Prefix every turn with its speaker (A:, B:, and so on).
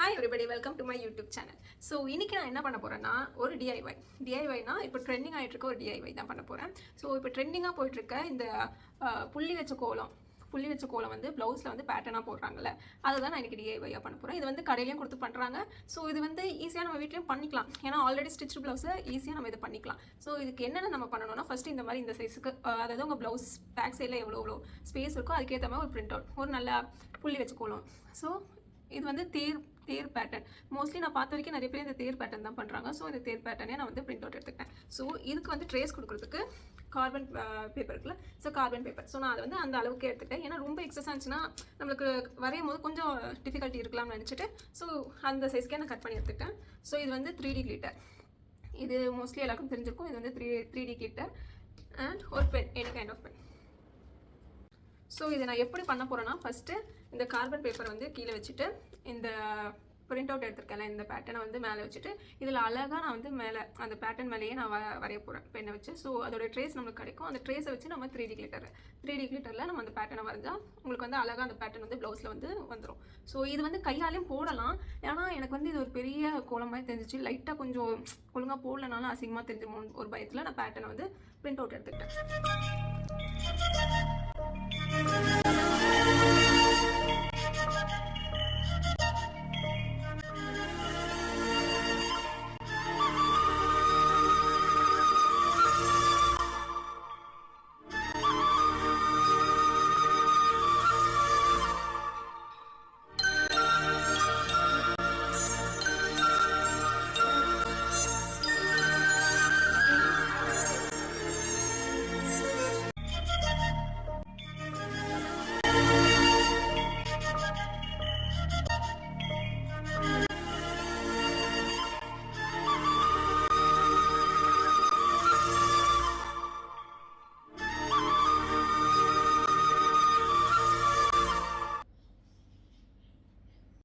A: Hi everybody, welcome to my YouTube channel. So இன்றைக்கி நான் என்ன பண்ண போகிறேன்னா ஒரு டிஐஒய்னா இப்போ ட்ரெண்டிங் ஆகிட்டு இருக்க ஒரு டிஐஒய் தான் பண்ண போகிறேன். ஸோ இப்போ ட்ரெண்டிங்காக போயிட்டுருக்க இந்த புள்ளி வச்ச கோலம் வந்து ப்ளவுஸில் வந்து பேட்டர்னாக போடுறாங்கல்ல, அதை தான் நான் இன்றைக்கி டிஐஒய்யாக பண்ண போகிறேன். இது வந்து கடையிலையும் கொடுத்து பண்ணுறாங்க. ஸோ இது வந்து ஈஸியாக நம்ம வீட்லையும் பண்ணிக்கலாம். ஏன்னா ஆல்ரெடி ஸ்டிச் ப்ளவுஸை ஈஸியாக நம்ம இதை பண்ணிக்கலாம். ஸோ இதுக்கு என்னென்ன நம்ம பண்ணணும்னா, ஃபஸ்ட்டு இந்த மாதிரி இந்த சைஸுக்கு, அதாவது உங்கள் ப்ளவுஸ் பேக் சைடில் எவ்வளோ ஸ்பேஸ் இருக்கோ அதுக்கேற்ற மாதிரி ஒரு பிரிண்ட் அவுட், ஒரு நல்ல புள்ளி வச்ச கோலம். ஸோ இது வந்து தேர் பேட்டர்ன். மோஸ்ட்லி நான் பார்த்த வரைக்கும் நிறைய பேர் இந்த தேர் பேட்டர்ன் தான் பண்ணுறாங்க. ஸோ இந்த தேர் பேட்டர்னே நான் வந்து பிரிண்ட் அவுட் எடுத்துக்கிட்டேன். ஸோ இதுக்கு வந்து ட்ரேஸ் கொடுக்குறதுக்கு கார்பன் பேப்பர் இருக்குல்ல, ஸோ கார்பன் பேப்பர். ஸோ நான் அதை வந்து அந்த அளவுக்கு எடுத்துக்கிட்டேன். ஏன்னா ரொம்ப எக்ஸஸ் ஆச்சுன்னா நம்மளுக்கு வரையும் போது கொஞ்சம் டிஃபிகல்ட்டி இருக்கலாம்னு நினச்சிட்டு ஸோ அந்த சைஸ்க்கே நான் கட் பண்ணி எடுத்துக்கிட்டேன். ஸோ இது வந்து 3D கிளிட்டர். இது மோஸ்ட்லி எல்லாருக்கும் தெரிஞ்சிருக்கும். இது வந்து 3D கிளிட்டர் அண்ட் ஒரு pen, any kind of pen. So இதை நான் எப்படி பண்ண போகிறேன்னா, ஃபஸ்ட்டு இந்த கார்பன் பேப்பர் வந்து கீழே வச்சுட்டு இந்த பிரிண்ட் அவுட் எடுத்துருக்கேன்ல இந்த பேட்டர்னை வந்து மேலே வச்சுட்டு இதில் அழகாக நான் வந்து மேலே அந்த பேட்டர்ன் மேலேயே நான் வரைய போகிறேன் பெண்ணை வச்சு. ஸோ அதோட ட்ரேஸ் நம்மளுக்கு கிடைக்கும். அந்த ட்ரேஸை வச்சு நம்ம 3D கிளிட்டரில் நம்ம அந்த பேட்டர்னை வரைஞ்சால் உங்களுக்கு வந்து அழகாக அந்த பேட்டர்ன் வந்து ப்ளவுஸில் வந்து வந்துடும். ஸோ இது வந்து கையாலையும் போடலாம். ஏன்னா எனக்கு வந்து இது ஒரு பெரிய கோலம் மாதிரி தெரிஞ்சிச்சு. லைட்டாக கொஞ்சம் ஒழுங்காக போடலனாலும் அசிங்கமாக தெரிஞ்சுமோ ஒரு பயத்தில் நான் பேட்டர்னை வந்து பிரிண்ட் அவுட் எடுத்துக்கிட்டேன்.